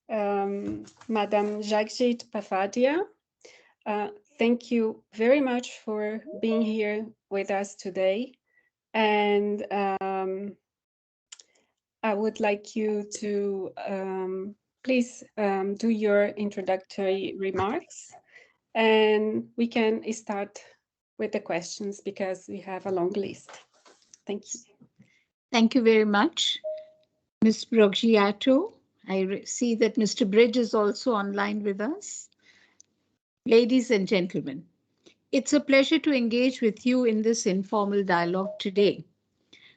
Madam Jagjit Pafadia. Thank you very much for being here with us today. And I would like you to please do your introductory remarks, and we can start with the questions because we have a long list. Thank you. Thank you very much, Ms. Broggiato. I see that Mr. Bridge is also online with us. Ladies and gentlemen, it's a pleasure to engage with you in this informal dialogue today.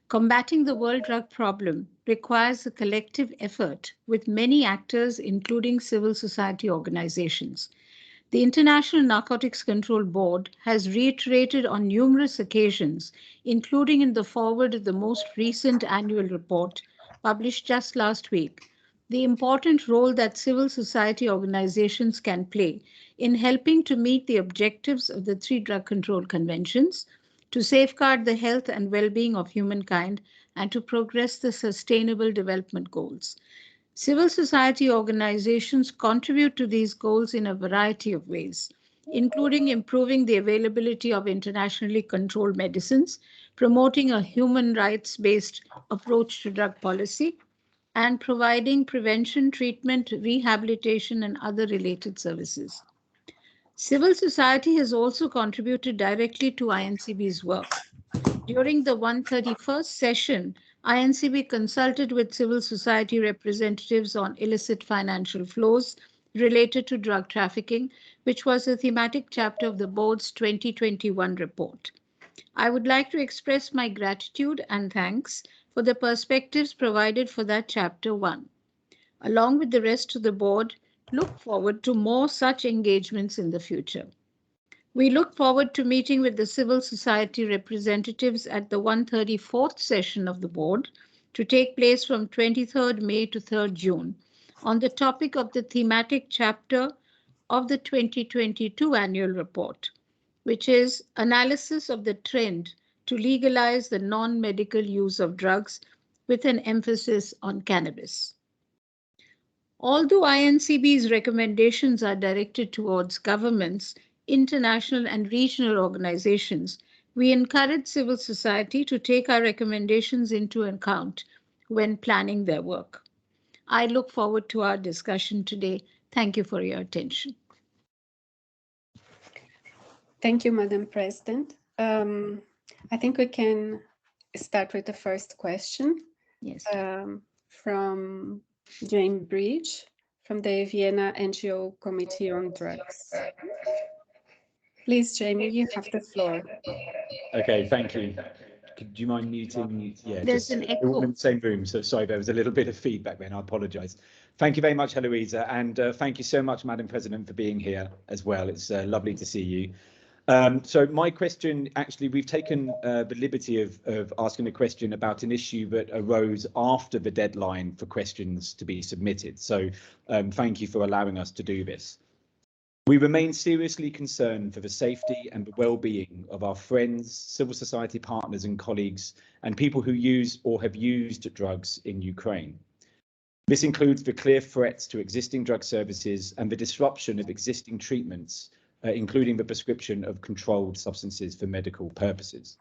Combating the world drug problem requires a collective effort with many actors, including civil society organizations. The International Narcotics Control Board has reiterated on numerous occasions, including in the foreword of the most recent annual report published just last week, the important role that civil society organizations can play in helping to meet the objectives of the 3 drug control conventions, to safeguard the health and well-being of humankind, and to progress the Sustainable Development Goals. Civil society organizations contribute to these goals in a variety of ways, including improving the availability of internationally controlled medicines, promoting a human rights-based approach to drug policy, and providing prevention, treatment, rehabilitation, and other related services. Civil society has also contributed directly to INCB's work. During the 131st session, INCB consulted with civil society representatives on illicit financial flows related to drug trafficking, which was a thematic chapter of the board's 2021 report. I would like to express my gratitude and thanks for the perspectives provided for that chapter 1. Along with the rest of the board, look forward to more such engagements in the future. We look forward to meeting with the civil society representatives at the 134th session of the board to take place from 23rd May to 3rd June on the topic of the thematic chapter of the 2022 annual report, which is analysis of the trend to legalize the non-medical use of drugs with an emphasis on cannabis. Although INCB's recommendations are directed towards governments, international and regional organizations, we encourage civil society to take our recommendations into account when planning their work. I look forward to our discussion today. Thank you for your attention. Thank you, Madam President. I think we can start with the first question. Yes. From James Bridge from the Vienna NGO Committee on Drugs. Please, Jamie, you have the floor. Okay, thank you. Do you mind muting? Yeah, There's an echo. We're all in the same room, so sorry, there was a little bit of feedback then, I apologise. Thank you very much, Heloisa, and thank you so much, Madam President, for being here as well. It's lovely to see you. So my question, actually, we've taken the liberty of asking a question about an issue that arose after the deadline for questions to be submitted. So thank you for allowing us to do this. We remain seriously concerned for the safety and the well-being of our friends, civil society partners and colleagues, and people who use or have used drugs in Ukraine. This includes the clear threats to existing drug services and the disruption of existing treatments, including the prescription of controlled substances for medical purposes.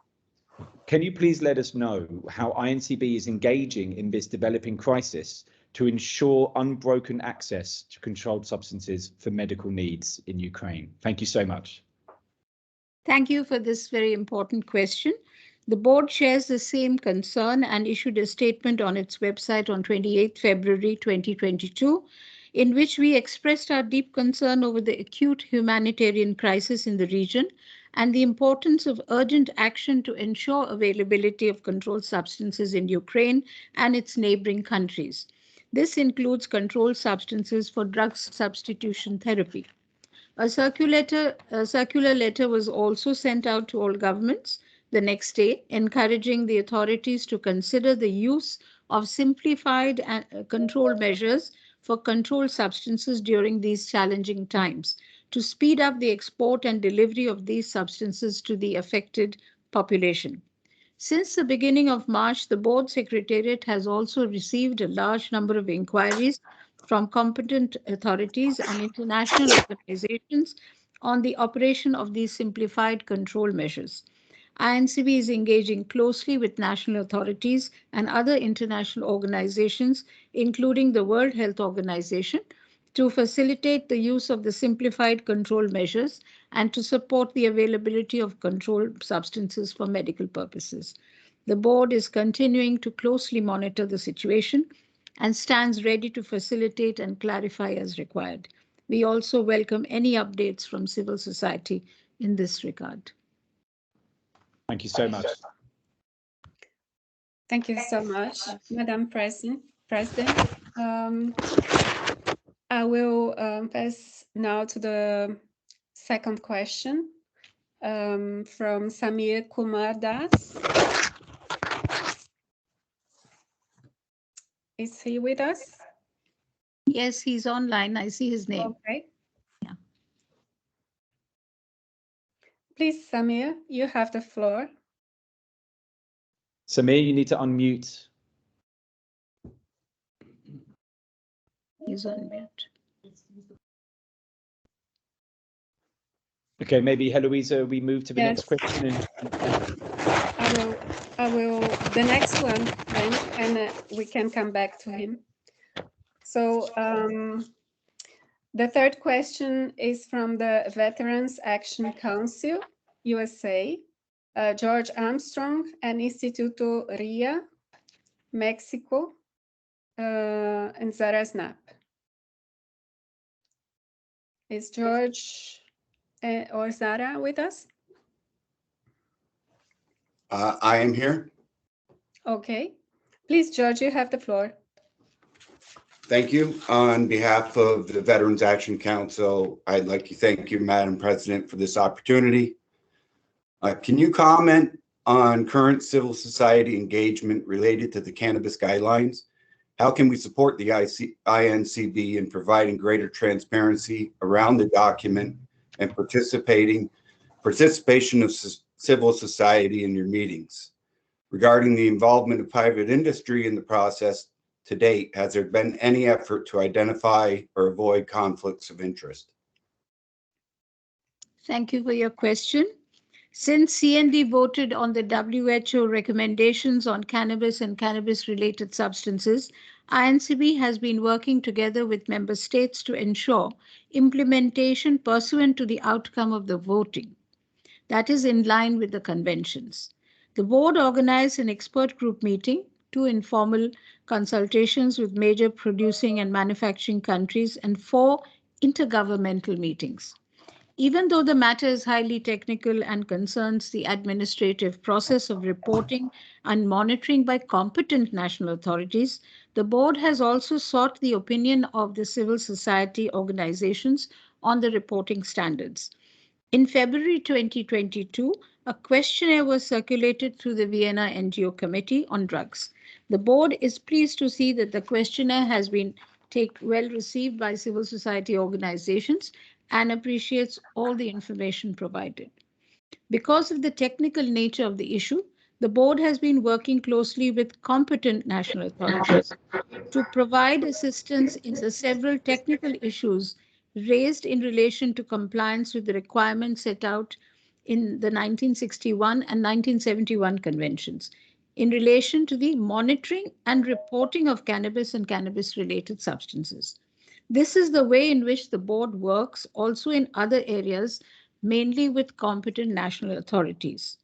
Can you please let us know how INCB is engaging in this developing crisis to ensure unbroken access to controlled substances for medical needs in Ukraine? Thank you so much. Thank you for this very important question. The board shares the same concern and issued a statement on its website on 28 February 2022, in which we expressed our deep concern over the acute humanitarian crisis in the region and the importance of urgent action to ensure availability of controlled substances in Ukraine and its neighboring countries. This includes controlled substances for drug substitution therapy. A circular letter was also sent out to all governments the next day, encouraging the authorities to consider the use of simplified control measures for controlled substances during these challenging times, to speed up the export and delivery of these substances to the affected population. Since the beginning of March, the board secretariat has also received a large number of inquiries from competent authorities and international organizations on the operation of these simplified control measures. INCB is engaging closely with national authorities and other international organizations, including the World Health Organization, to facilitate the use of the simplified control measures and to support the availability of controlled substances for medical purposes. The board is continuing to closely monitor the situation and stands ready to facilitate and clarify as required. We also welcome any updates from civil society in this regard. Thank you so much. Thank you so much, Madam President. I will pass now to the second question from Samir Kumar Das. Is he with us? Yes, he's online. I see his name. Okay. Yeah. Please, Samir, you have the floor. Samir, you need to unmute. He's on mute. Okay, maybe Heloisa, we move to the Yes. next question. I will the next one then, and we can come back to him. So the third question is from the Veterans Action Council, USA, George Armstrong and Instituto RIA, Mexico, and Zara Snap. Is George or Zara with us? I am here. Okay. Please, George, you have the floor. Thank you. On behalf of the Veterans Action Council, I'd like to thank you, Madam President, for this opportunity. Can you comment on current civil society engagement related to the cannabis guidelines? How can we support the INCB in providing greater transparency around the document and participation of civil society in your meetings? Regarding the involvement of private industry in the process to date, has there been any effort to identify or avoid conflicts of interest? Thank you for your question. Since CND voted on the WHO recommendations on cannabis and cannabis-related substances, INCB has been working together with member states to ensure implementation pursuant to the outcome of the voting. That is in line with the conventions. The board organized an expert group meeting, 2 informal consultations with major producing and manufacturing countries, and 4 intergovernmental meetings. Even though the matter is highly technical and concerns the administrative process of reporting and monitoring by competent national authorities, the board has also sought the opinion of the civil society organizations on the reporting standards. In February 2022, a questionnaire was circulated through the Vienna NGO Committee on Drugs. The board is pleased to see that the questionnaire has been well received by civil society organizations and appreciates all the information provided. Because of the technical nature of the issue, the board has been working closely with competent national authorities to provide assistance in the several technical issues raised in relation to compliance with the requirements set out in the 1961 and 1971 conventions in relation to the monitoring and reporting of cannabis and cannabis-related substances. This is the way in which the board works also in other areas, mainly with competent national authorities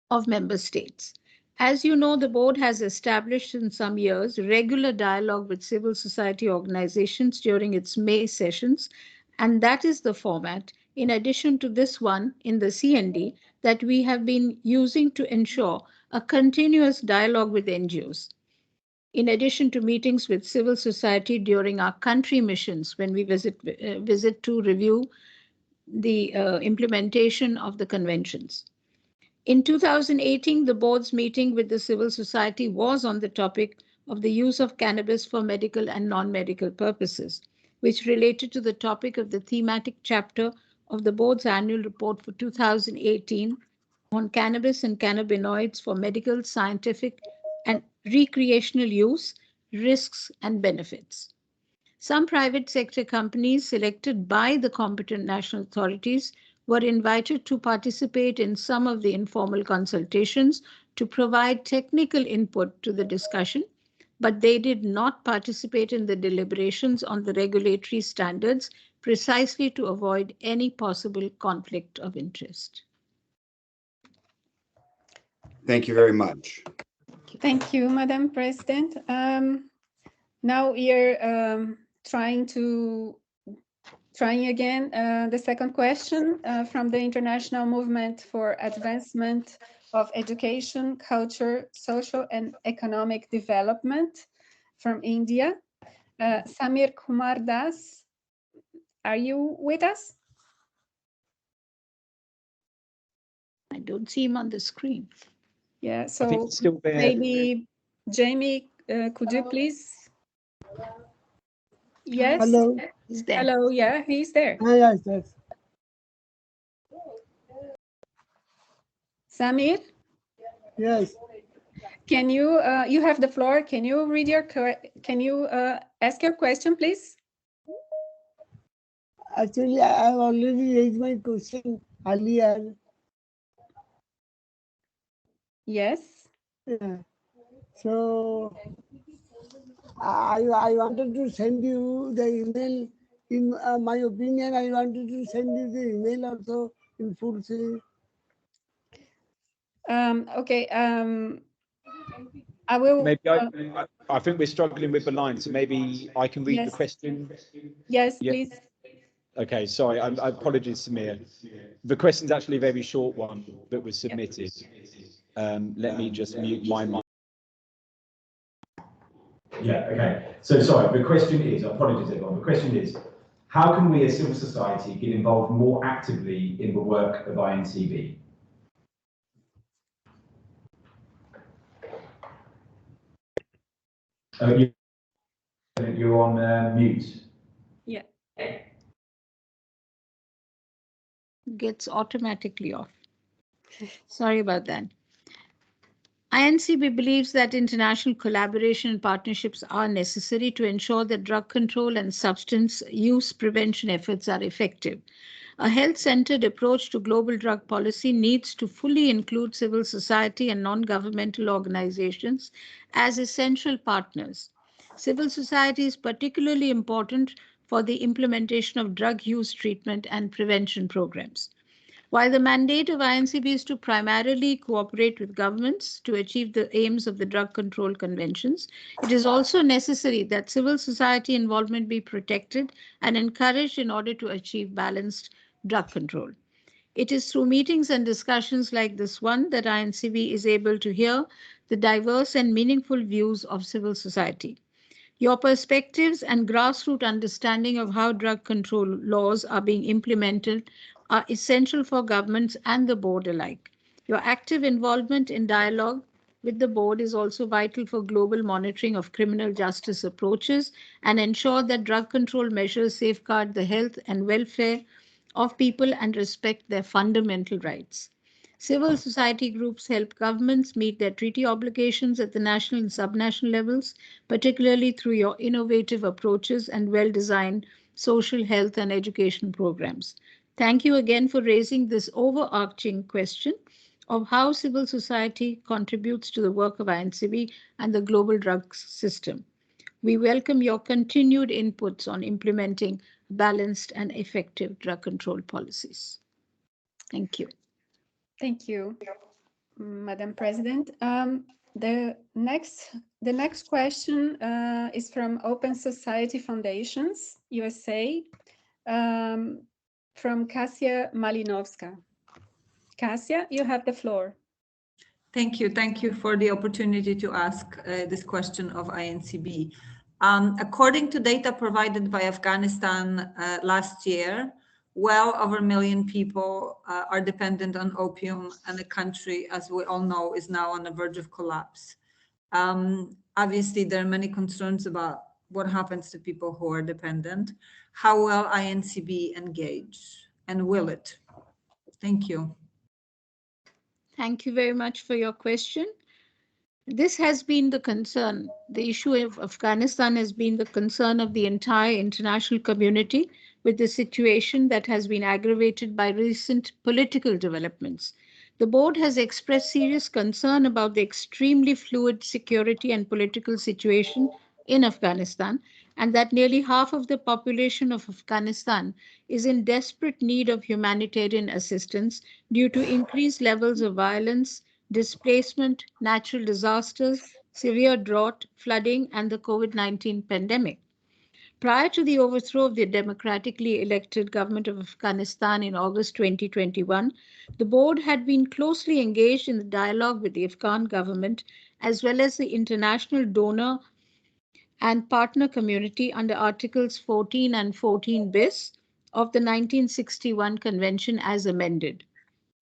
of member states. As you know, the board has established in some years regular dialogue with civil society organizations during its May sessions, and that is the format, in addition to this one in the CND, that we have been using to ensure a continuous dialogue with NGOs. In addition to meetings with civil society during our country missions when we visit to review the implementation of the conventions. In 2018, the board's meeting with the civil society was on the topic of the use of cannabis for medical and non-medical purposes, which related to the topic of the thematic chapter of the board's annual report for 2018 on cannabis and cannabinoids for medical, scientific, and recreational use, risks, and benefits. Some private sector companies selected by the competent national authorities were invited to participate in some of the informal consultations to provide technical input to the discussion, but they did not participate in the deliberations on the regulatory standards precisely to avoid any possible conflict of interest. Thank you very much. Thank you, Madam President. Now we are trying again the second question from the International Movement for Advancement of Education, Culture, Social and Economic Development from India. Samir Kumar Das, are you with us? I don't see him on the screen. Yeah, I think so it's still there. maybe Jamie, could you please? Yes. Hello. He's there. Hello. Yeah, he's there. Yes, yes. Samir, Yes. can you? You have the floor. Can you read your? Can you ask your question, please? Actually, I have already raised my question earlier. Yes. Yeah. So I wanted to send you the email. In my opinion, I wanted to send you the email also in full screen. Okay. I will. Maybe I think we're struggling with the line, so maybe I can read the Yes. question. Yes, Yeah. please. Okay, sorry, I apologize, Samir. The question's actually a very short one that was submitted. Let me just mute my mic. Yeah, okay. So sorry, the question is, apologies everyone, the question is, how can we as civil society get involved more actively in the work of INCB? You're on mute. Yeah. Gets automatically off. Sorry about that. INCB believes that international collaboration and partnerships are necessary to ensure that drug control and substance use prevention efforts are effective. A health-centered approach to global drug policy needs to fully include civil society and non-governmental organizations as essential partners. Civil society is particularly important for the implementation of drug use treatment and prevention programs. While the mandate of INCB is to primarily cooperate with governments to achieve the aims of the Drug Control Conventions, it is also necessary that civil society involvement be protected and encouraged in order to achieve balanced drug control. It is through meetings and discussions like this one that INCB is able to hear the diverse and meaningful views of civil society. Your perspectives and grassroots understanding of how drug control laws are being implemented are essential for governments and the board alike. Your active involvement in dialogue with the board is also vital for global monitoring of criminal justice approaches and ensure that drug control measures safeguard the health and welfare of people and respect their fundamental rights. Civil society groups help governments meet their treaty obligations at the national and subnational levels, particularly through your innovative approaches and well-designed social, health, and education programs. Thank you again for raising this overarching question of how civil society contributes to the work of INCB and the global drugs system. We welcome your continued inputs on implementing balanced and effective drug control policies. Thank you. Thank you, Madam President. The next question is from Open Society Foundations, USA, from Kasia Malinovska. Kasia, you have the floor. Thank you. Thank you for the opportunity to ask this question of INCB. According to data provided by Afghanistan last year, well over 1 million people are dependent on opium, and the country, as we all know, is now on the verge of collapse. Obviously, there are many concerns about what happens to people who are dependent. How will INCB engage, and will it? Thank you. Thank you very much for your question. This has been the concern. The issue of Afghanistan has been the concern of the entire international community, with the situation that has been aggravated by recent political developments. The board has expressed serious concern about the extremely fluid security and political situation in Afghanistan, and that nearly half of the population of Afghanistan is in desperate need of humanitarian assistance due to increased levels of violence, displacement, natural disasters, severe drought, flooding, and the COVID-19 pandemic. Prior to the overthrow of the democratically elected government of Afghanistan in August 2021, the board had been closely engaged in the dialogue with the Afghan government as well as the international donor and partner community under Articles 14 and 14 bis of the 1961 Convention as amended.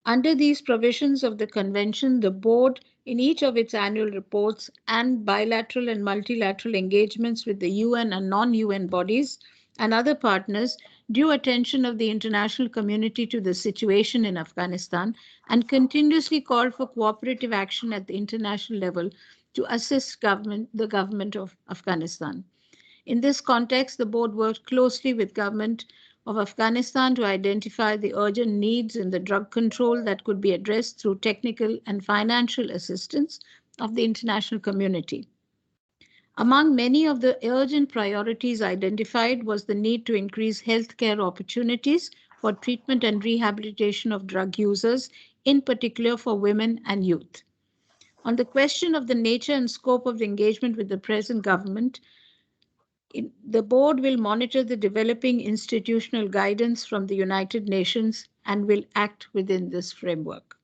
Under these provisions of the Convention, the Board, in each of its annual reports and bilateral and multilateral engagements with the UN and non-UN bodies and other partners, drew attention of the international community to the situation in Afghanistan and continuously called for cooperative action at the international level to assist the government of Afghanistan. In this context, the board worked closely with government of Afghanistan to identify the urgent needs in the drug control that could be addressed through technical and financial assistance of the international community. Among many of the urgent priorities identified was the need to increase healthcare opportunities for treatment and rehabilitation of drug users, in particular for women and youth. On the question of the nature and scope of the engagement with the present government, the board will monitor the developing institutional guidance from the United Nations and will act within this framework.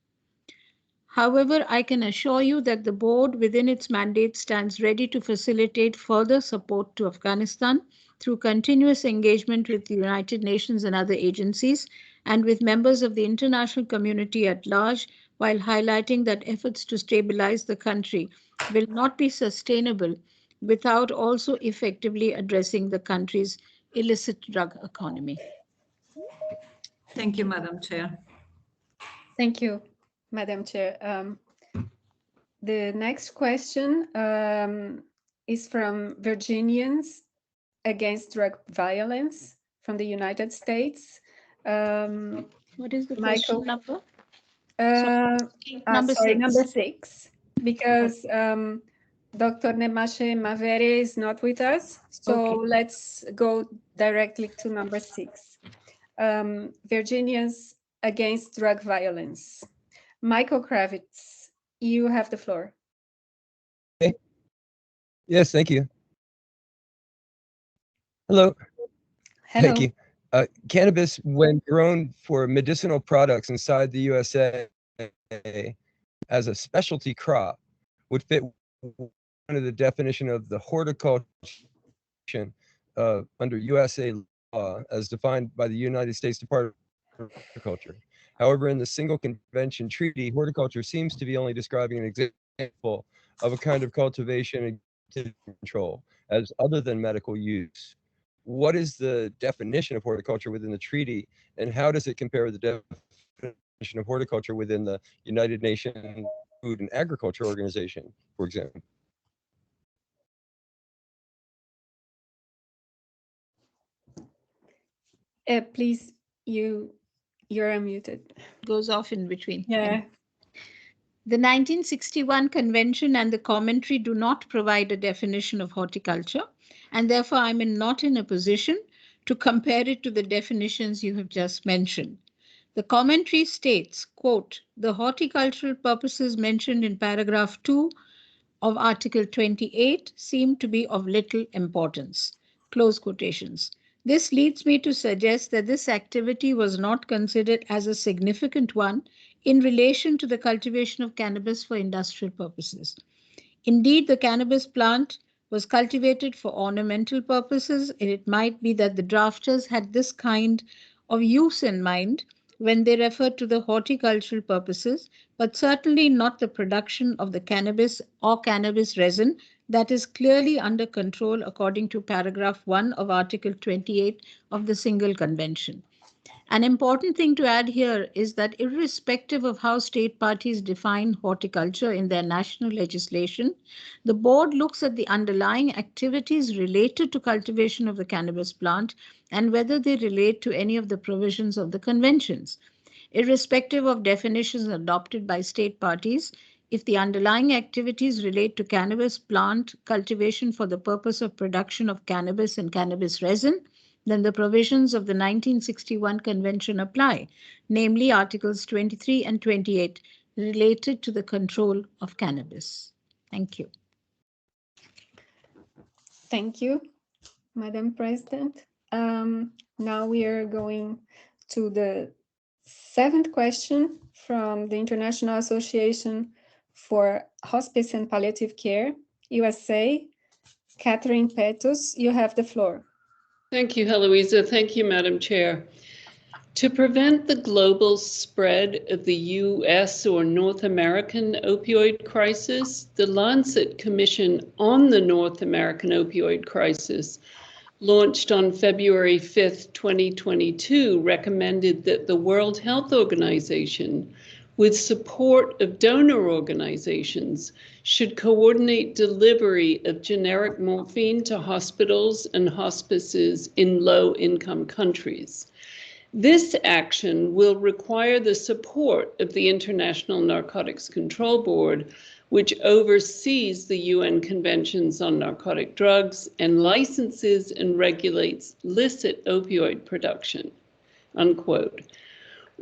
However, I can assure you that the board within its mandate stands ready to facilitate further support to Afghanistan through continuous engagement with the United Nations and other agencies and with members of the international community at large, while highlighting that efforts to stabilize the country will not be sustainable without also effectively addressing the country's illicit drug economy. Thank you, Madam Chair. Thank you, Madam Chair. The next question is from Virginians Against Drug Violence from the United States. What is the question number? Number six, because Dr. Nemashe Mavere is not with us. So let's go directly to number 6. Virginians Against Drug Violence. Michael Kravitz, you have the floor. Okay. Yes, thank you. Hello. Hello. Thank you. Cannabis, when grown for medicinal products inside the USA as a specialty crop, would fit under the definition of the horticulture under USA law as defined by the United States Department of Agriculture. However, in the Single Convention Treaty, horticulture seems to be only describing an example of a kind of cultivation and control as other than medical use. What is the definition of horticulture within the treaty, and how does it compare with the definition of horticulture within the United Nations Food and Agriculture Organization, for example? Please, you're unmuted. Goes off in between. Yeah. The 1961 Convention and the commentary do not provide a definition of horticulture, and therefore I'm not in a position to compare it to the definitions you have just mentioned. The commentary states, quote, the horticultural purposes mentioned in paragraph 2 of Article 28 seem to be of little importance, close quotations. This leads me to suggest that this activity was not considered as a significant one in relation to the cultivation of cannabis for industrial purposes. Indeed, the cannabis plant was cultivated for ornamental purposes, and it might be that the drafters had this kind of use in mind when they referred to the horticultural purposes, but certainly not the production of the cannabis or cannabis resin that is clearly under control according to paragraph 1 of Article 28 of the Single Convention. An important thing to add here is that irrespective of how state parties define horticulture in their national legislation, the board looks at the underlying activities related to cultivation of the cannabis plant and whether they relate to any of the provisions of the conventions. Irrespective of definitions adopted by state parties, if the underlying activities relate to cannabis plant cultivation for the purpose of production of cannabis and cannabis resin, then the provisions of the 1961 Convention apply, namely Articles 23 and 28 related to the control of cannabis. Thank you. Thank you, Madam President. Now we are going to the 7th question from the International Association for Hospice and Palliative Care, USA. Catherine Petus, you have the floor. Thank you, Heloisa. Thank you, Madam Chair. To prevent the global spread of the U.S. or North American opioid crisis, the Lancet Commission on the North American Opioid Crisis, launched on February 5th, 2022, recommended that the World Health Organization, with support of donor organizations, should coordinate delivery of generic morphine to hospitals and hospices in low-income countries. This action will require the support of the International Narcotics Control Board, which oversees the UN Conventions on Narcotic Drugs and licenses and regulates licit opioid production, unquote.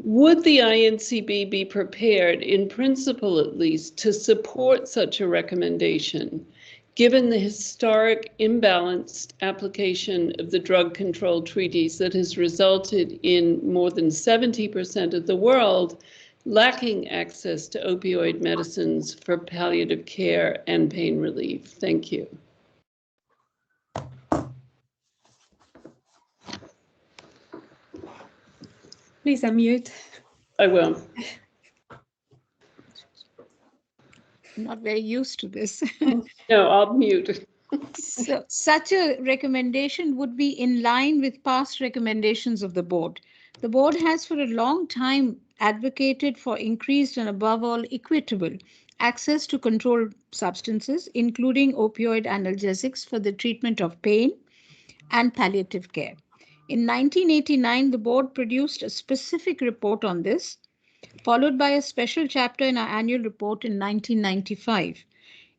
Would the INCB be prepared, in principle at least, to support such a recommendation, given the historic imbalanced application of the drug control treaties that has resulted in more than 70% of the world lacking access to opioid medicines for palliative care and pain relief? Thank you. Please unmute. I will. I'm not very used to this. No, I'll mute. So, such a recommendation would be in line with past recommendations of the board. The board has for a long time advocated for increased and above all equitable access to controlled substances, including opioid analgesics for the treatment of pain and palliative care. In 1989, the board produced a specific report on this, followed by a special chapter in our annual report in 1995.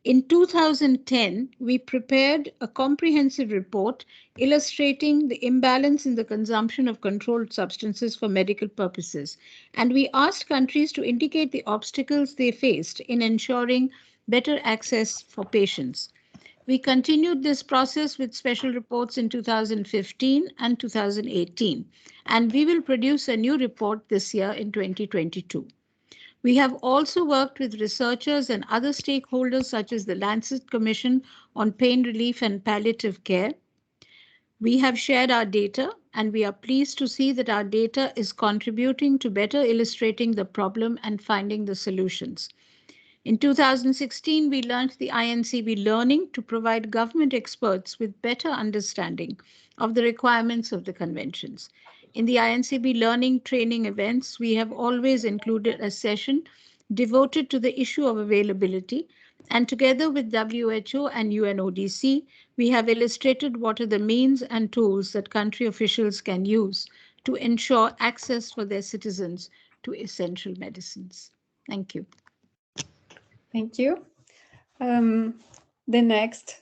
In 2010, we prepared a comprehensive report illustrating the imbalance in the consumption of controlled substances for medical purposes, and we asked countries to indicate the obstacles they faced in ensuring better access for patients. We continued this process with special reports in 2015 and 2018, and we will produce a new report this year in 2022. We have also worked with researchers and other stakeholders such as the Lancet Commission on Pain Relief and Palliative Care. We have shared our data, and we are pleased to see that our data is contributing to better illustrating the problem and finding the solutions. In 2016, we launched the INCB Learning to provide government experts with better understanding of the requirements of the conventions. In the INCB Learning training events, we have always included a session devoted to the issue of availability, and together with WHO and UNODC, we have illustrated what are the means and tools that country officials can use to ensure access for their citizens to essential medicines. Thank you. Thank you. The next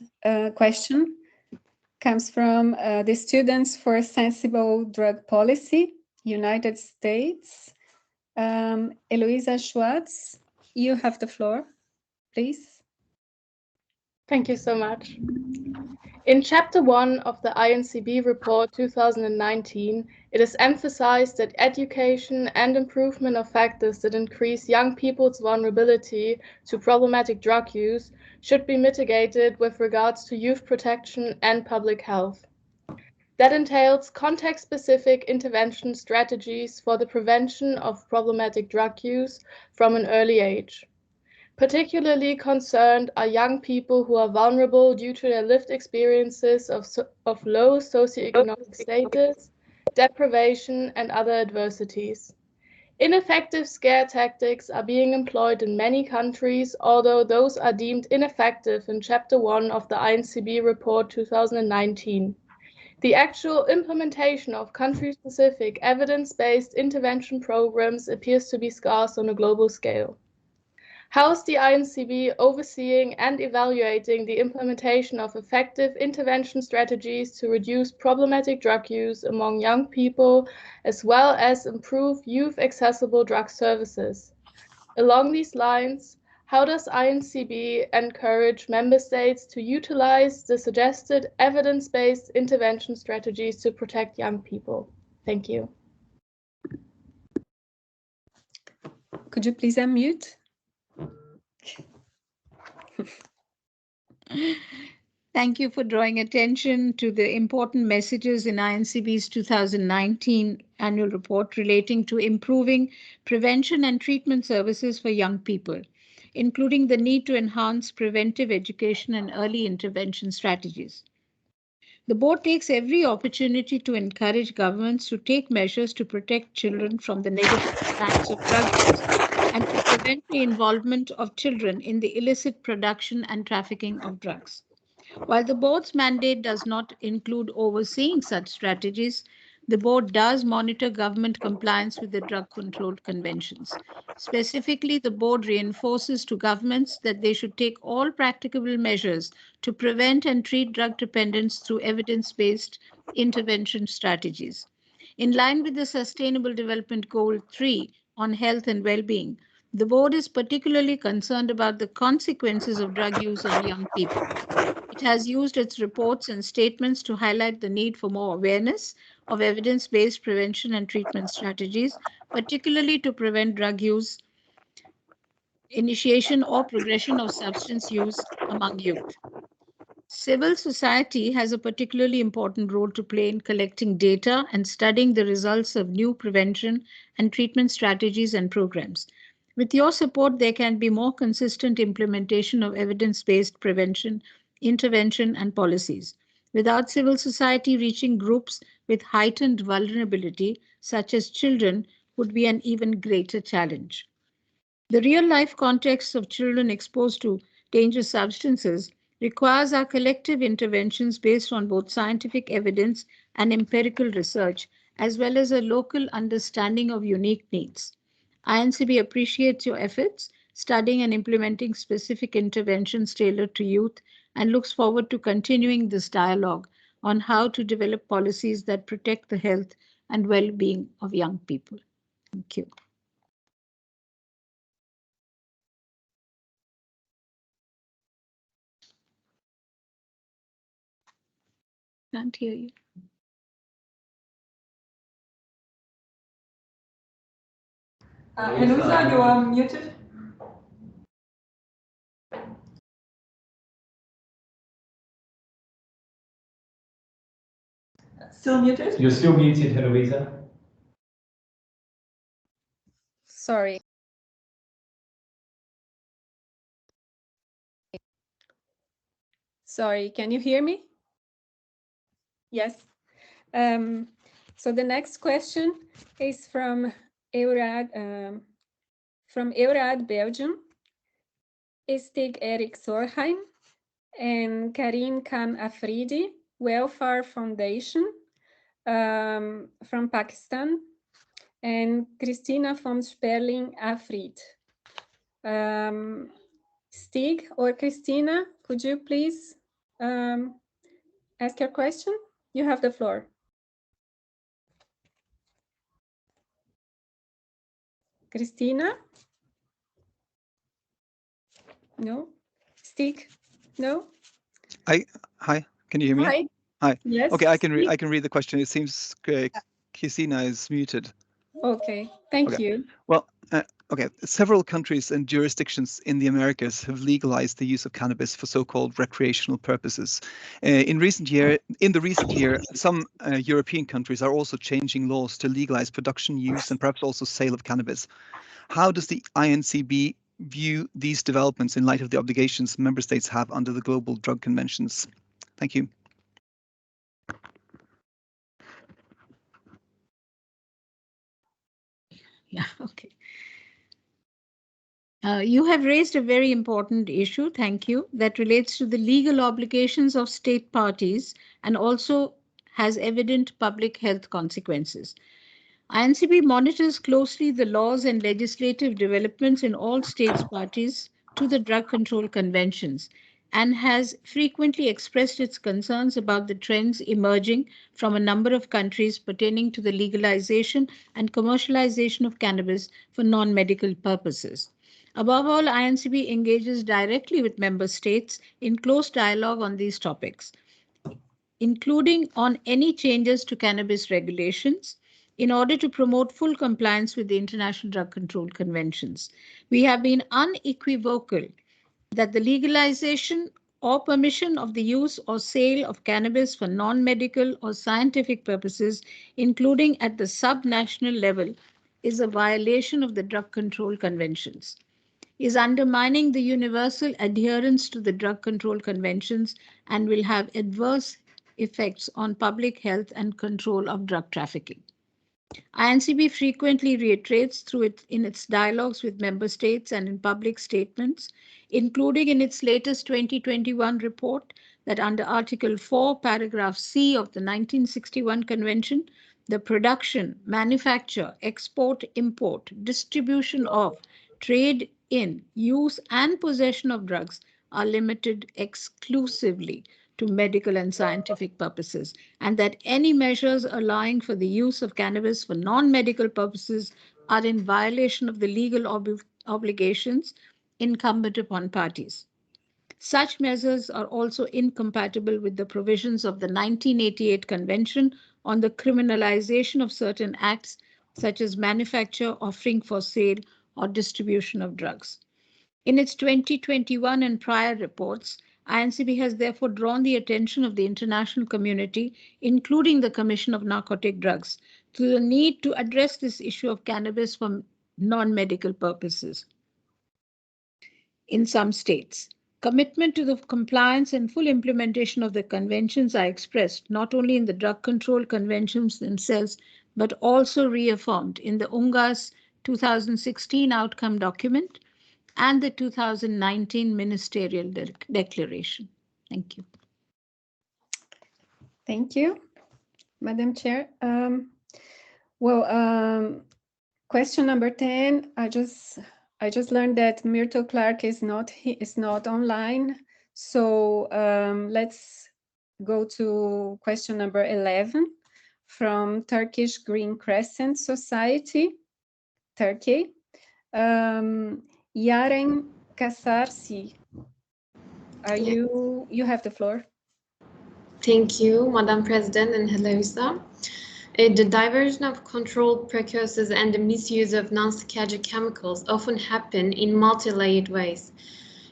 question comes from the Students for Sensible Drug Policy, United States. Eloisa Schwartz, you have the floor, please. Thank you so much. In Chapter 1 of the INCB Report 2019, it is emphasized that education and improvement of factors that increase young people's vulnerability to problematic drug use should be mitigated with regards to youth protection and public health. That entails context-specific intervention strategies for the prevention of problematic drug use from an early age. Particularly concerned are young people who are vulnerable due to their lived experiences of low socioeconomic status deprivation, and other adversities. Ineffective scare tactics are being employed in many countries, although those are deemed ineffective in Chapter 1 of the INCB Report 2019. The actual implementation of country-specific evidence-based intervention programs appears to be scarce on a global scale. How is the INCB overseeing and evaluating the implementation of effective intervention strategies to reduce problematic drug use among young people, as well as improve youth-accessible drug services? Along these lines, how does INCB encourage member states to utilize the suggested evidence-based intervention strategies to protect young people? Thank you. Could you please unmute? Thank you for drawing attention to the important messages in INCB's 2019 annual report relating to improving prevention and treatment services for young people, including the need to enhance preventive education and early intervention strategies. The board takes every opportunity to encourage governments to take measures to protect children from the negative impacts of drug use and to prevent the involvement of children in the illicit production and trafficking of drugs. While the board's mandate does not include overseeing such strategies, the board does monitor government compliance with the drug control conventions. Specifically, the board reinforces to governments that they should take all practicable measures to prevent and treat drug dependence through evidence-based intervention strategies. In line with the Sustainable Development Goal 3 on health and well-being, the board is particularly concerned about the consequences of drug use on young people. It has used its reports and statements to highlight the need for more awareness of evidence-based prevention and treatment strategies, particularly to prevent drug use, initiation, or progression of substance use among youth. Civil society has a particularly important role to play in collecting data and studying the results of new prevention and treatment strategies and programs. With your support, there can be more consistent implementation of evidence-based prevention, intervention, and policies. Without civil society reaching groups with heightened vulnerability, such as children, would be an even greater challenge. The real-life context of children exposed to dangerous substances requires our collective interventions based on both scientific evidence and empirical research, as well as a local understanding of unique needs. INCB appreciates your efforts studying and implementing specific interventions tailored to youth and looks forward to continuing this dialogue on how to develop policies that protect the health and well-being of young people. Thank you. Can't hear you. Heloisa, you are muted. Still muted? You're still muted, Heloisa. Sorry. Sorry, can you hear me? Yes. So the next question is from Eurad, Belgium. Stig Erik Sorheim and Karim Khan Afridi, Welfare Foundation from Pakistan, and Christina von Sperling Afrid. Stig or Christina, could you please ask your question? You have the floor. Christina? No? Stig? No? Hi, can you hear me? Hi. Hi. Yes. Okay, I can read the question. It seems Christina is muted. Okay, thank you. Well, okay. Several countries and jurisdictions in the Americas have legalized the use of cannabis for so-called recreational purposes. In the recent year, some European countries are also changing laws to legalize production, use, and perhaps also sale of cannabis. How does the INCB view these developments in light of the obligations member states have under the global drug conventions? Thank you. Yeah, okay. You have raised a very important issue, thank you, that relates to the legal obligations of state parties and also has evident public health consequences. INCB monitors closely the laws and legislative developments in all states parties to the drug control conventions and has frequently expressed its concerns about the trends emerging from a number of countries pertaining to the legalization and commercialization of cannabis for non-medical purposes. Above all, INCB engages directly with member states in close dialogue on these topics, including on any changes to cannabis regulations, in order to promote full compliance with the International Drug Control Conventions. We have been unequivocal that the legalization or permission of the use or sale of cannabis for non-medical or scientific purposes, including at the subnational level, is a violation of the Drug Control Conventions, is undermining the universal adherence to the Drug Control Conventions, and will have adverse effects on public health and control of drug trafficking. INCB frequently reiterates in its dialogues with member states and in public statements, including in its latest 2021 report, that under Article 4, Paragraph C of the 1961 Convention, the production, manufacture, export, import, distribution of, trade in, use, and possession of drugs are limited exclusively to medical and scientific purposes, and that any measures allowing for the use of cannabis for non-medical purposes are in violation of the legal obligations incumbent upon parties. Such measures are also incompatible with the provisions of the 1988 Convention on the criminalization of certain acts, such as manufacture, offering for sale, or distribution of drugs. In its 2021 and prior reports, INCB has therefore drawn the attention of the international community, including the Commission of Narcotic Drugs, to the need to address this issue of cannabis for non-medical purposes in some states. Commitment to the compliance and full implementation of the conventions are expressed not only in the drug control conventions themselves, but also reaffirmed in the UNGA's 2016 outcome document and the 2019 ministerial declaration. Thank you. Thank you, Madam Chair. Question number 10, I just learned that Myrtle Clark is not online. So let's go to question number 11 from Turkish Green Crescent Society, Turkey. Yaren Kasarsi, you have the floor. Thank you, Madam President and Helawisa. The diversion of controlled precursors and the misuse of non-psychiatric chemicals often happen in multi-layered ways,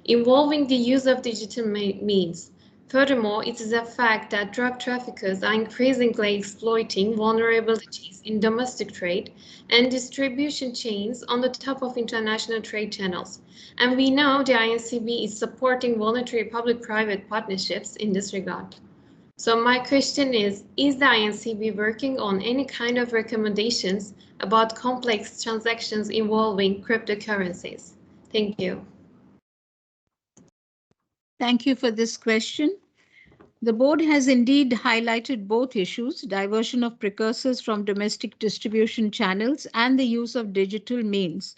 involving the use of digital means. Furthermore, it is a fact that drug traffickers are increasingly exploiting vulnerabilities in domestic trade and distribution chains on the top of international trade channels. And we know the INCB is supporting voluntary public-private partnerships in this regard. So my question is the INCB working on any kind of recommendations about complex transactions involving cryptocurrencies? Thank you. Thank you for this question. The board has indeed highlighted both issues, diversion of precursors from domestic distribution channels and the use of digital means,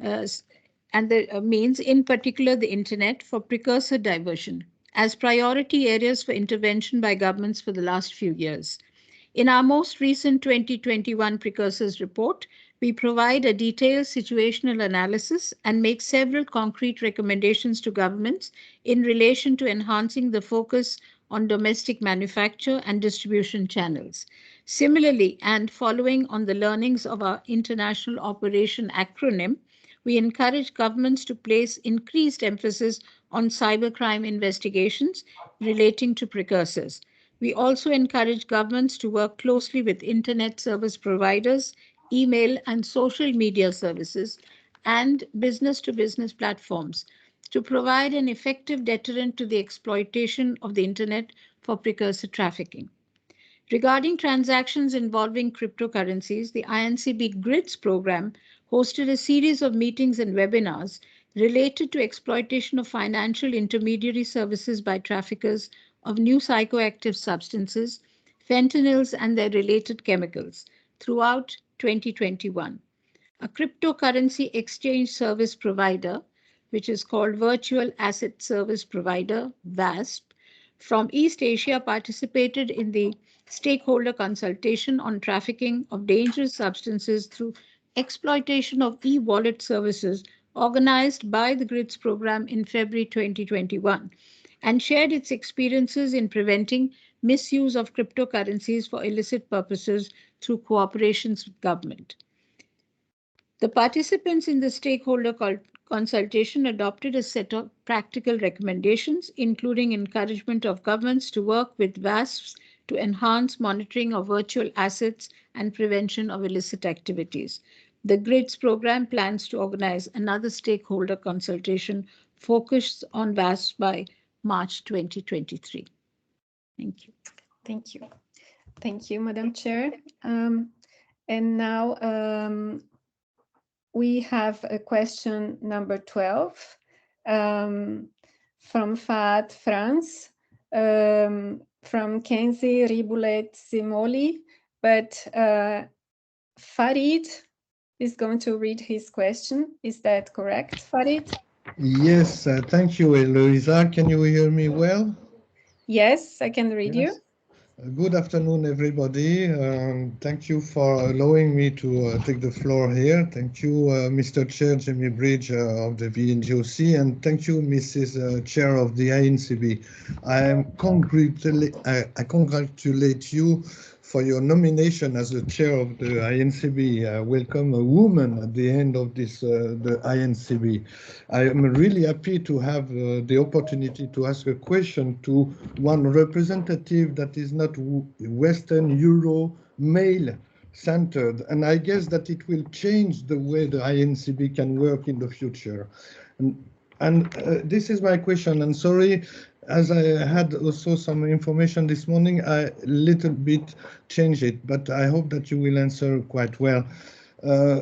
in particular the internet, for precursor diversion, as priority areas for intervention by governments for the last few years. In our most recent 2021 precursors report, we provide a detailed situational analysis and make several concrete recommendations to governments in relation to enhancing the focus on domestic manufacture and distribution channels. Similarly, and following on the learnings of our International Operation acronym, we encourage governments to place increased emphasis on cybercrime investigations relating to precursors. We also encourage governments to work closely with internet service providers, email and social media services, and business-to-business platforms to provide an effective deterrent to the exploitation of the internet for precursor trafficking. Regarding transactions involving cryptocurrencies, the INCB GRIDS program hosted a series of meetings and webinars related to exploitation of financial intermediary services by traffickers of new psychoactive substances, fentanyls, and their related chemicals throughout 2021. A cryptocurrency exchange service provider, which is called Virtual Asset Service Provider, VASP, from East Asia participated in the stakeholder consultation on trafficking of dangerous substances through exploitation of e-wallet services organized by the GRIDS program in February 2021 and shared its experiences in preventing misuse of cryptocurrencies for illicit purposes through cooperations with government. The participants in the stakeholder consultation adopted a set of practical recommendations, including encouragement of governments to work with VASPs to enhance monitoring of virtual assets and prevention of illicit activities. The GRIDS program plans to organize another stakeholder consultation focused on VASPs by March 2023. Thank you. Thank you. Thank you, Madam Chair. And now we have a question number 12 from Fahad France, from Kenzie Ribulet Simoli, but Farid is going to read his question. Is that correct, Farid? Yes, thank you, Eloisa. Can you hear me well? Yes, I can read you. Good afternoon, everybody. Thank you for allowing me to take the floor here. Thank you, Mr. Chair Jimmy Bridge of the VNGOC, and thank you, Mrs. Chair of the INCB. I congratulate you for your nomination as the chair of the INCB. Welcome a woman at the end of this, the INCB. I am really happy to have the opportunity to ask a question to one representative that is not Western Euro male centered. And I guess that it will change the way the INCB can work in the future. And this is my question, and sorry, as I had also some information this morning, I little bit changed it, but I hope that you will answer quite well.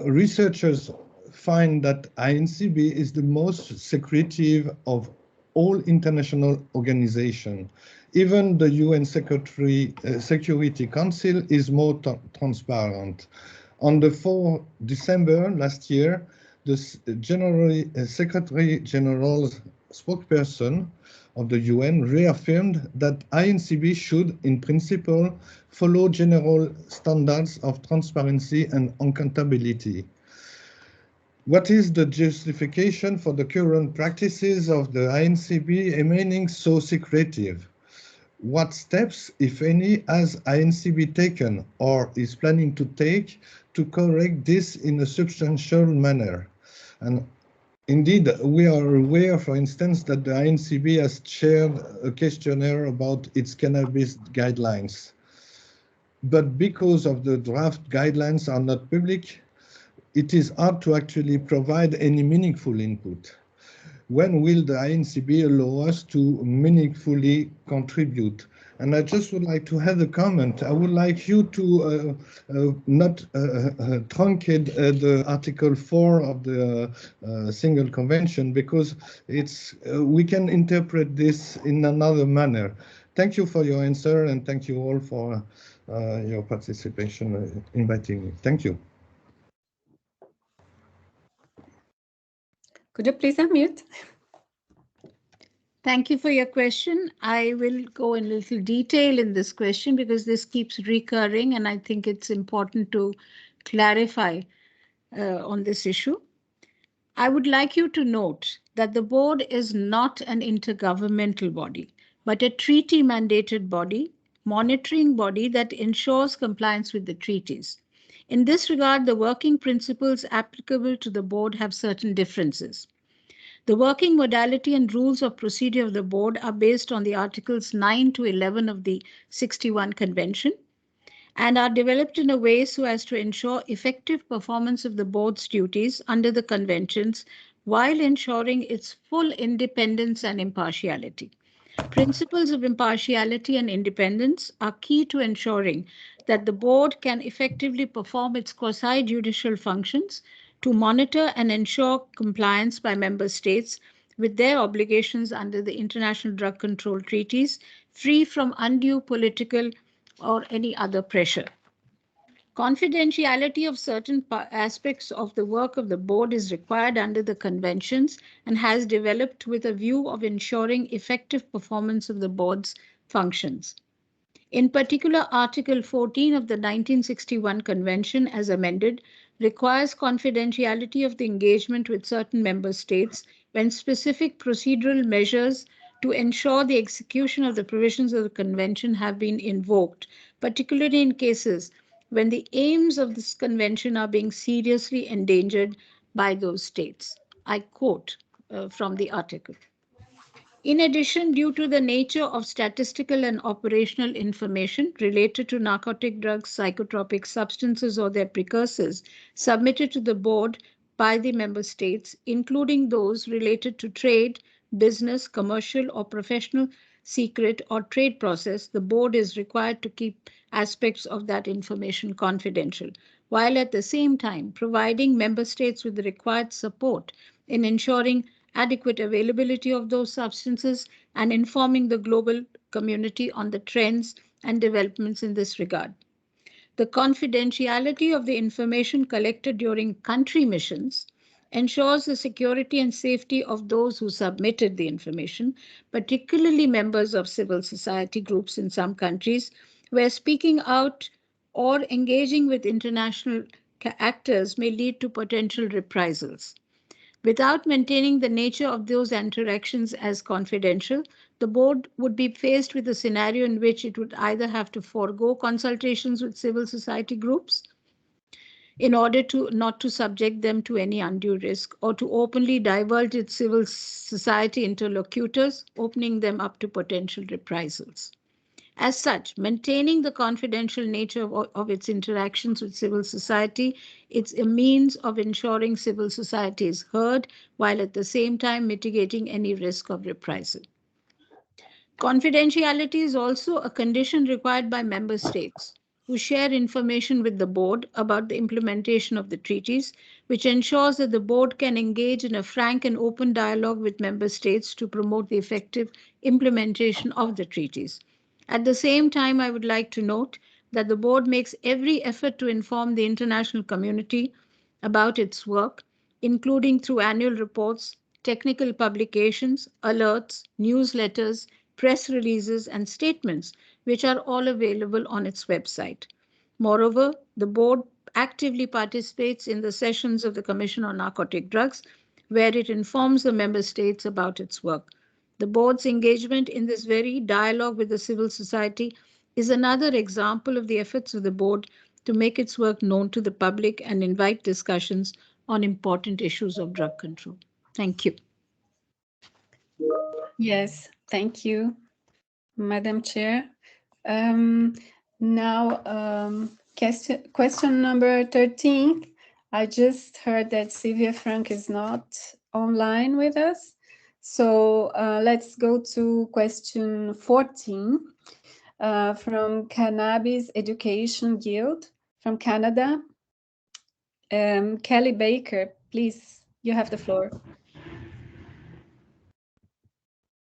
Researchers find that INCB is the most secretive of all international organizations. Even the UN Security Council is more transparent. On the 4th December last year, the Secretary General's spokesperson of the UN reaffirmed that INCB should, in principle, follow general standards of transparency and accountability. What is the justification for the current practices of the INCB remaining so secretive? What steps, if any, has INCB taken or is planning to take to correct this in a substantial manner? And indeed, we are aware, for instance, that the INCB has shared a questionnaire about its cannabis guidelines. But because of the draft guidelines are not public, it is hard to actually provide any meaningful input. When will the INCB allow us to meaningfully contribute? And I just would like to add a comment. I would like you to not truncate the Article 4 of the Single Convention, because it's we can interpret this in another manner. Thank you for your answer, and thank you all for your participation, inviting me. Thank you. Could you please unmute? Thank you for your question. I will go in a little detail in this question because this keeps recurring, and I think it's important to clarify on this issue. I would like you to note that the board is not an intergovernmental body, but a treaty-mandated body, monitoring body that ensures compliance with the treaties. In this regard, the working principles applicable to the board have certain differences. The working modality and rules of procedure of the board are based on the Articles 9 to 11 of the 61 Convention and are developed in a way so as to ensure effective performance of the board's duties under the conventions while ensuring its full independence and impartiality. Principles of impartiality and independence are key to ensuring that the board can effectively perform its quasi-judicial functions to monitor and ensure compliance by member states with their obligations under the international drug control treaties, free from undue political or any other pressure. Confidentiality of certain aspects of the work of the board is required under the conventions and has developed with a view of ensuring effective performance of the board's functions. In particular, Article 14 of the 1961 Convention, as amended, requires confidentiality of the engagement with certain member states when specific procedural measures to ensure the execution of the provisions of the Convention have been invoked, particularly in cases when the aims of this convention are being seriously endangered by those states. I quote from the article. In addition, due to the nature of statistical and operational information related to narcotic drugs, psychotropic substances, or their precursors submitted to the board by the member states, including those related to trade, business, commercial, or professional secret or trade process, the board is required to keep aspects of that information confidential, while at the same time providing member states with the required support in ensuring adequate availability of those substances and informing the global community on the trends and developments in this regard. The confidentiality of the information collected during country missions ensures the security and safety of those who submitted the information, particularly members of civil society groups in some countries, where speaking out or engaging with international actors may lead to potential reprisals. Without maintaining the nature of those interactions as confidential, the board would be faced with a scenario in which it would either have to forego consultations with civil society groups in order to not to subject them to any undue risk, or to openly divulge its civil society interlocutors, opening them up to potential reprisals. As such, maintaining the confidential nature of its interactions with civil society, it's a means of ensuring civil society is heard, while at the same time mitigating any risk of reprisal. Confidentiality is also a condition required by member states who share information with the board about the implementation of the treaties, which ensures that the board can engage in a frank and open dialogue with member states to promote the effective implementation of the treaties. At the same time, I would like to note that the board makes every effort to inform the international community about its work, including through annual reports, technical publications, alerts, newsletters, press releases, and statements, which are all available on its website. Moreover, the board actively participates in the sessions of the Commission on Narcotic Drugs, where it informs the member states about its work. The board's engagement in this very dialogue with the civil society is another example of the efforts of the board to make its work known to the public and invite discussions on important issues of drug control. Thank you. Yes, thank you, Madam Chair. Question number 13. I just heard that Sylvia Frank is not online with us. So let's go to question 14 from Cannabis Education Guild from Canada. Kelly Baker, please, you have the floor.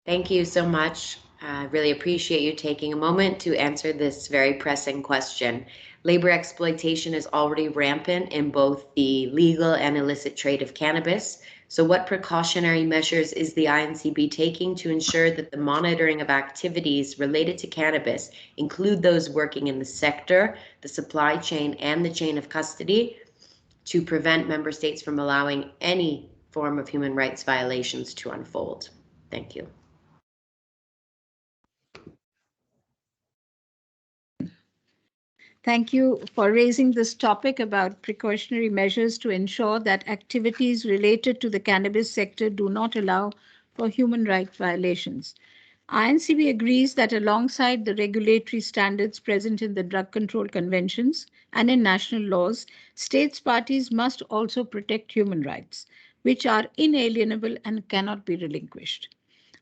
Thank you so much. I really appreciate you taking a moment to answer this very pressing question. Labor exploitation is already rampant in both the legal and illicit trade of cannabis. So what precautionary measures is the INCB taking to ensure that the monitoring of activities related to cannabis include those working in the sector, the supply chain, and the chain of custody to prevent member states from allowing any form of human rights violations to unfold? Thank you. Thank you for raising this topic about precautionary measures to ensure that activities related to the cannabis sector do not allow for human rights violations. INCB agrees that alongside the regulatory standards present in the drug control conventions and in national laws, states parties must also protect human rights, which are inalienable and cannot be relinquished.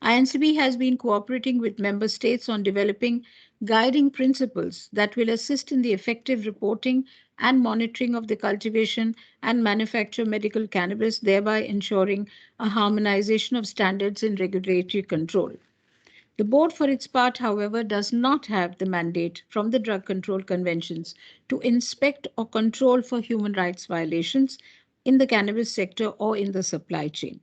INCB has been cooperating with member states on developing guiding principles that will assist in the effective reporting and monitoring of the cultivation and manufacture of medical cannabis, thereby ensuring a harmonization of standards in regulatory control. The board, for its part, however, does not have the mandate from the drug control conventions to inspect or control for human rights violations in the cannabis sector or in the supply chain.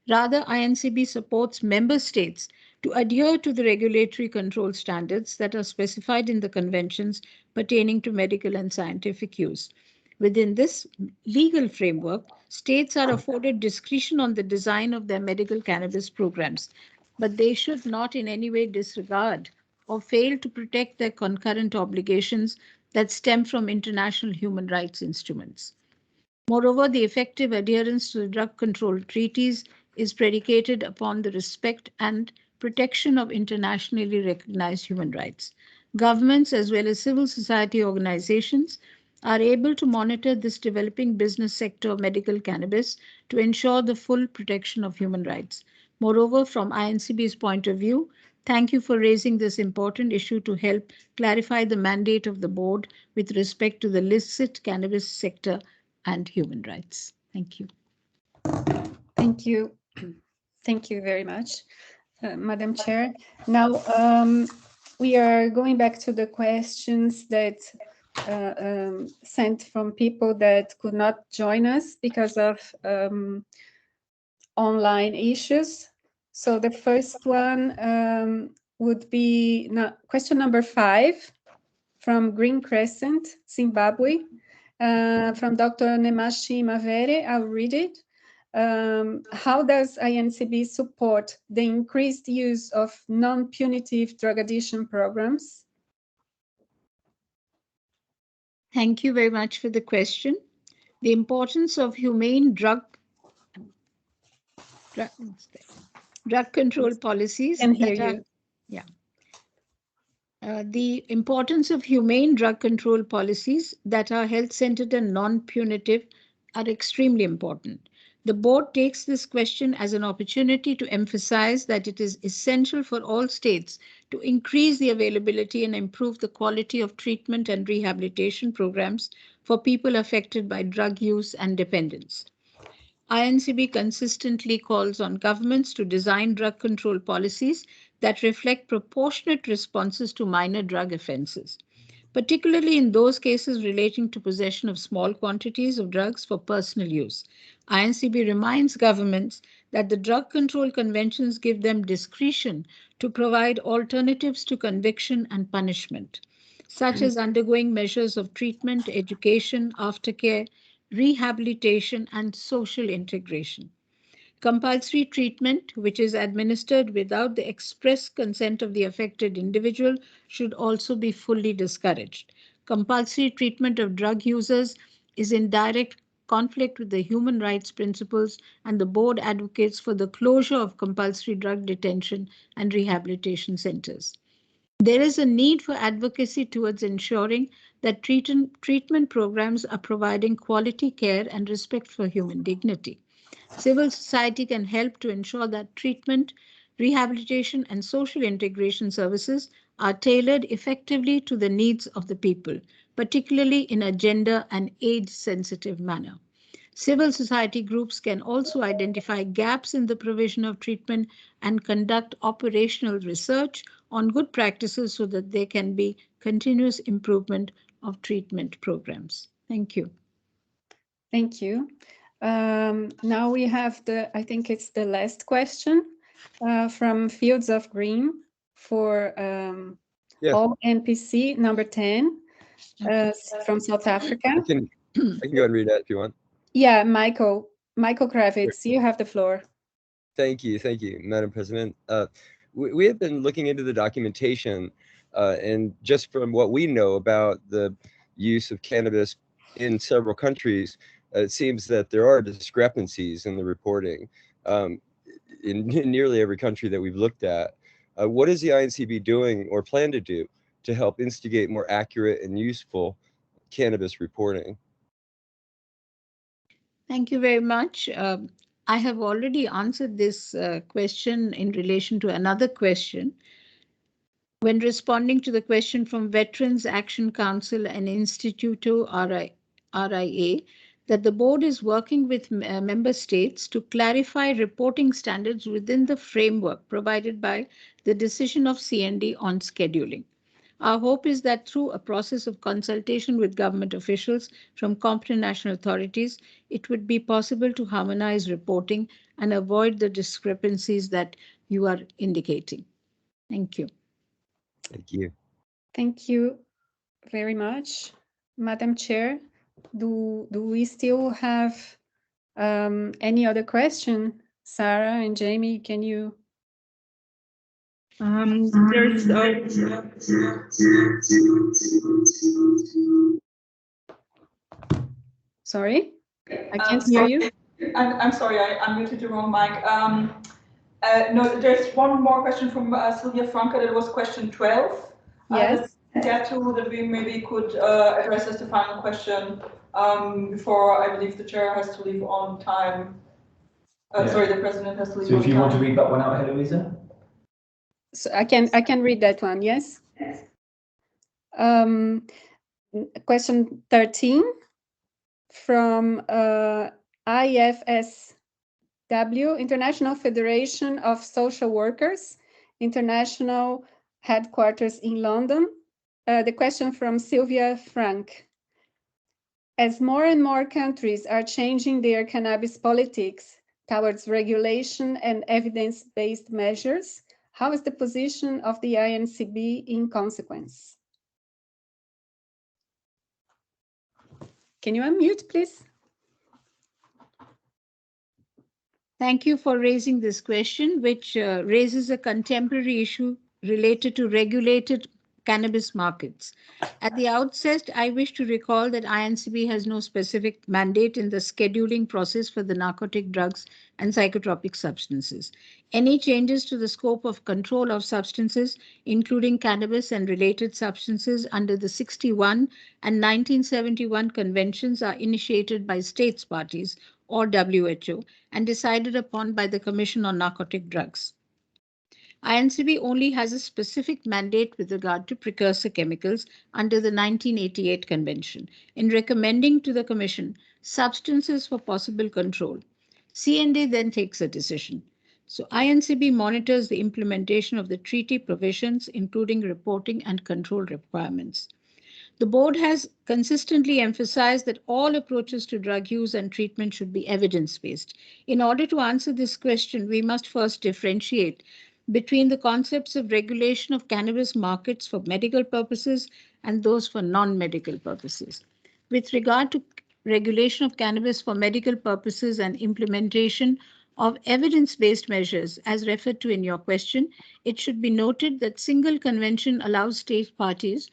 Rather, INCB supports member states to adhere to the regulatory control standards that are specified in the conventions pertaining to medical and scientific use. Within this legal framework, states are afforded discretion on the design of their medical cannabis programs, but they should not in any way disregard or fail to protect their concurrent obligations that stem from international human rights instruments. Moreover, the effective adherence to the drug control treaties is predicated upon the respect and protection of internationally recognized human rights. Governments as well as civil society organizations are able to monitor this developing business sector of medical cannabis to ensure the full protection of human rights. Moreover, from INCB's point of view, thank you for raising this important issue to help clarify the mandate of the board with respect to the illicit cannabis sector and human rights. Thank you. Thank you. Thank you very much, Madam Chair. Now, we are going back to the questions that sent from people that could not join us because of online issues. So the first one would be question number 5 from Green Crescent, Zimbabwe, from Dr. Nemashi Mavere. I'll read it. How does INCB support the increased use of non-punitive drug addiction programs? Thank you very much for the question. The importance of humane drug control policies. Can hear you. The importance of humane drug control policies that are health-centered and non-punitive are extremely important. The board takes this question as an opportunity to emphasize that it is essential for all states to increase the availability and improve the quality of treatment and rehabilitation programs for people affected by drug use and dependence. INCB consistently calls on governments to design drug control policies that reflect proportionate responses to minor drug offenses, particularly in those cases relating to possession of small quantities of drugs for personal use. INCB reminds governments that the drug control conventions give them discretion to provide alternatives to conviction and punishment, such as undergoing measures of treatment, education, aftercare, rehabilitation, and social integration. Compulsory treatment, which is administered without the express consent of the affected individual, should also be fully discouraged. Compulsory treatment of drug users is in direct conflict with the human rights principles, and the board advocates for the closure of compulsory drug detention and rehabilitation centers. There is a need for advocacy towards ensuring that treatment programs are providing quality care and respect for human dignity. Civil society can help to ensure that treatment, rehabilitation, and social integration services are tailored effectively to the needs of the people, particularly in a gender and age-sensitive manner. Civil society groups can also identify gaps in the provision of treatment and conduct operational research on good practices so that there can be continuous improvement of treatment programs. Thank you. Thank you. Now we have I think it's the last question from Fields of Green for all NPC number 10 from South Africa. I can go and read that if you want. Yeah, Michael Kravitz, you have the floor. Thank you, Madam President. We have been looking into the documentation, and just from what we know about the use of cannabis in several countries, it seems that there are discrepancies in the reporting in nearly every country that we've looked at. What is the INCB doing or plan to do to help instigate more accurate and useful cannabis reporting? Thank you very much. I have already answered this question in relation to another question. When responding to the question from Veterans Action Council and Instituto RIA, that the board is working with member states to clarify reporting standards within the framework provided by the decision of CND on scheduling. Our hope is that through a process of consultation with government officials from competent national authorities, it would be possible to harmonize reporting and avoid the discrepancies that you are indicating. Thank you. Thank you. Thank you very much. Madam Chair, do we still have any other question? Sarah and Jamie, can you? There's Sorry, I can't hear you. I'm sorry, I muted the wrong mic. No, there's one more question from Sylvia Franca. That was question 12. Yes. That too, that we maybe could address as the final question before I believe the chair has to leave on time. Sorry, the president has to leave on time. So if you want to read that one out, Heloisa? So I can read that one, yes. Question 13 from IFSW, International Federation of Social Workers, International Headquarters in London. The question from Sylvia Frank. As more and more countries are changing their cannabis politics towards regulation and evidence-based measures, how is the position of the INCB in consequence? Can you unmute, please? Thank you for raising this question, which raises a contemporary issue related to regulated cannabis markets. At the outset, I wish to recall that INCB has no specific mandate in the scheduling process for the narcotic drugs and psychotropic substances. Any changes to the scope of control of substances, including cannabis and related substances under the 61 and 1971 conventions, are initiated by states parties or WHO and decided upon by the Commission on Narcotic Drugs. INCB only has a specific mandate with regard to precursor chemicals under the 1988 Convention in recommending to the Commission substances for possible control. CND then takes a decision. So INCB monitors the implementation of the treaty provisions, including reporting and control requirements. The board has consistently emphasized that all approaches to drug use and treatment should be evidence-based. In order to answer this question, we must first differentiate between the concepts of regulation of cannabis markets for medical purposes and those for non-medical purposes. With regard to regulation of cannabis for medical purposes and implementation of evidence-based measures, as referred to in your question, it should be noted that single convention allows state parties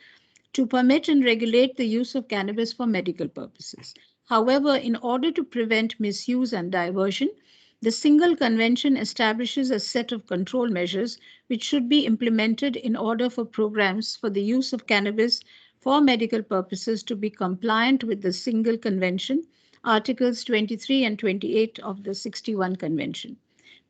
to permit and regulate the use of cannabis for medical purposes. However, in order to prevent misuse and diversion, the single convention establishes a set of control measures which should be implemented in order for programs for the use of cannabis for medical purposes to be compliant with the single convention, Articles 23 and 28 of the 61 Convention.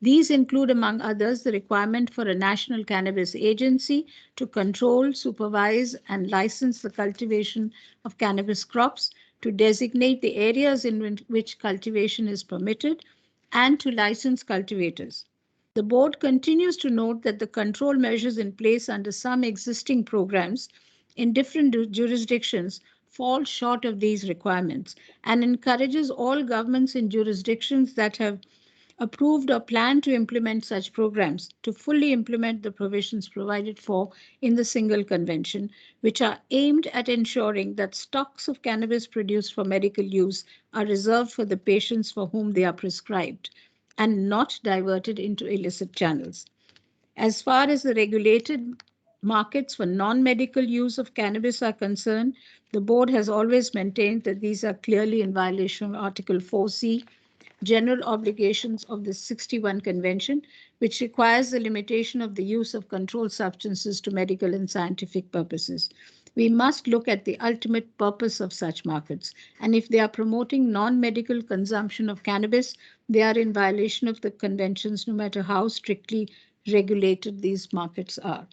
These include, among others, the requirement for a national cannabis agency to control, supervise, and license the cultivation of cannabis crops, to designate the areas in which cultivation is permitted, and to license cultivators. The board continues to note that the control measures in place under some existing programs in different jurisdictions fall short of these requirements and encourages all governments in jurisdictions that have approved or plan to implement such programs to fully implement the provisions provided for in the single convention, which are aimed at ensuring that stocks of cannabis produced for medical use are reserved for the patients for whom they are prescribed and not diverted into illicit channels. As far as the regulated markets for non-medical use of cannabis are concerned, the board has always maintained that these are clearly in violation of Article 4C general obligations of the 61 Convention, which requires the limitation of the use of controlled substances to medical and scientific purposes. We must look at the ultimate purpose of such markets, and if they are promoting non-medical consumption of cannabis, they are in violation of the conventions, no matter how strictly regulated these markets are.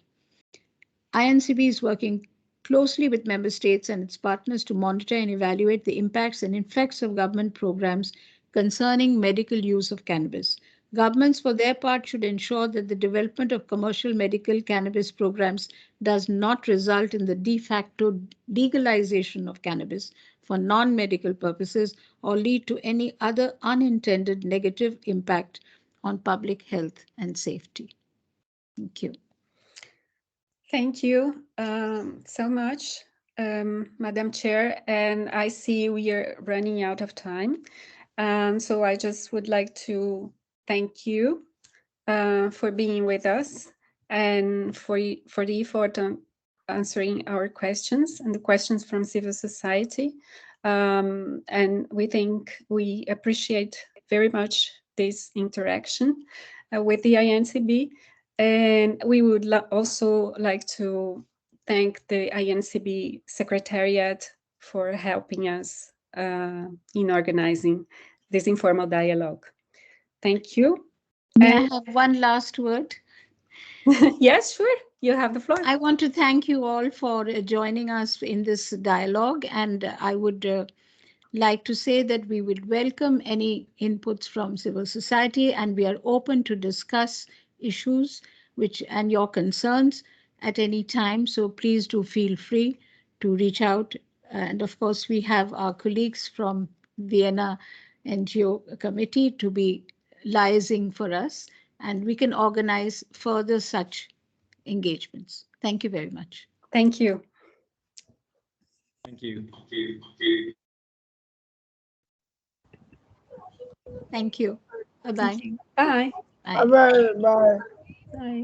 INCB is working closely with member states and its partners to monitor and evaluate the impacts and effects of government programs concerning medical use of cannabis. Governments, for their part, should ensure that the development of commercial medical cannabis programs does not result in the de facto legalization of cannabis for non-medical purposes or lead to any other unintended negative impact on public health and safety. Thank you. Thank you so much, Madam Chair. And I see we are running out of time. So I just would like to thank you for being with us and for the effort on answering our questions and the questions from civil society. And we appreciate very much this interaction with the INCB. And we would also like to thank the INCB Secretariat for helping us in organizing this informal dialogue. Thank you. May I have one last word? Yes, sure. You have the floor. I want to thank you all for joining us in this dialogue, and I would like to say that we would welcome any inputs from civil society, and we are open to discuss issues and your concerns at any time. So please do feel free to reach out. And of course, we have our colleagues from Vienna NGO Committee to be liaising for us, and we can organize further such engagements. Thank you very much. Thank you. Thank you. Thank you. Bye-bye. Bye. Bye. Bye. Bye.